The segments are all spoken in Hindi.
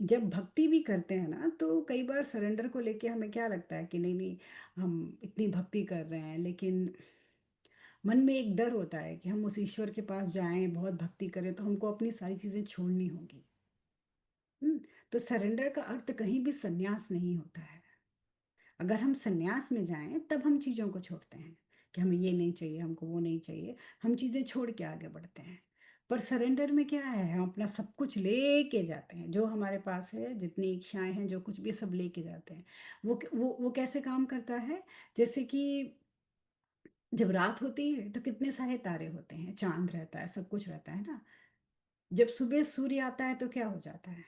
जब भक्ति भी करते हैं ना, तो कई बार सरेंडर को लेके हमें क्या लगता है कि नहीं नहीं, हम इतनी भक्ति कर रहे हैं, लेकिन मन में एक डर होता है कि हम उस ईश्वर के पास जाएं, बहुत भक्ति करें तो हमको अपनी सारी चीजें छोड़नी होगी। तो सरेंडर का अर्थ कहीं भी संन्यास नहीं होता है। अगर हम संन्यास में जाएं तब हम चीज़ों को छोड़ते हैं कि हमें ये नहीं चाहिए, हमको वो नहीं चाहिए, हम चीज़ें छोड़ के आगे बढ़ते हैं। पर सरेंडर में क्या है, हम अपना सब कुछ लेके जाते हैं, जो हमारे पास है, जितनी इच्छाएं हैं, जो कुछ भी सब लेके जाते हैं। वो कैसे काम करता है? जैसे कि जब रात होती है तो कितने सारे तारे होते हैं, चांद रहता है, सब कुछ रहता है ना। जब सुबह सूर्य आता है तो क्या हो जाता है?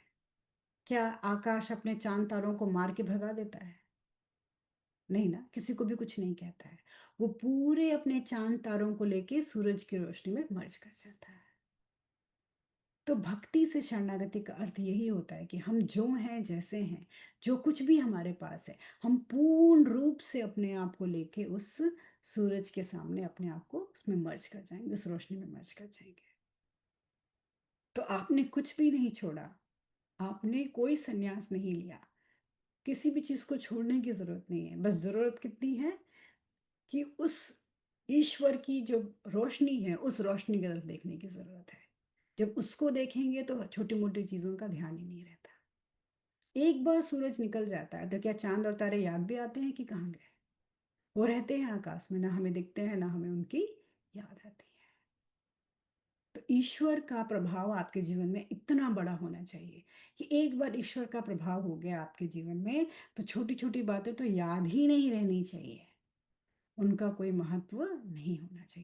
क्या आकाश अपने चांद तारों को मार के भगा देता है? नहीं ना, किसी को भी कुछ नहीं कहता है। वो पूरे अपने चांद तारों को लेके सूरज की रोशनी में मर्ज कर जाता है। तो भक्ति से शरणागति का अर्थ यही होता है कि हम जो हैं, जैसे हैं, जो कुछ भी हमारे पास है, हम पूर्ण रूप से अपने आप को लेके उस सूरज के सामने अपने आप को उसमें मर्ज कर जाएंगे, उस रोशनी में मर्ज कर जाएंगे। तो आपने कुछ भी नहीं छोड़ा, आपने कोई संन्यास नहीं लिया, किसी भी चीज को छोड़ने की जरूरत नहीं है। बस जरूरत कितनी है कि उस ईश्वर की जो रोशनी है, उस रोशनी की तरफ देखने की जरूरत है। जब उसको देखेंगे तो छोटी मोटी चीजों का ध्यान ही नहीं रहता। एक बार सूरज निकल जाता है तो क्या चांद और तारे याद भी आते हैं कि कहाँ गए? वो रहते हैं आकाश में, ना हमें दिखते हैं, ना हमें उनकी याद आती है। तो ईश्वर का प्रभाव आपके जीवन में इतना बड़ा होना चाहिए कि एक बार ईश्वर का प्रभाव हो गया आपके जीवन में, तो छोटी छोटी बातें तो याद ही नहीं रहनी चाहिए, उनका कोई महत्व नहीं होना चाहिए।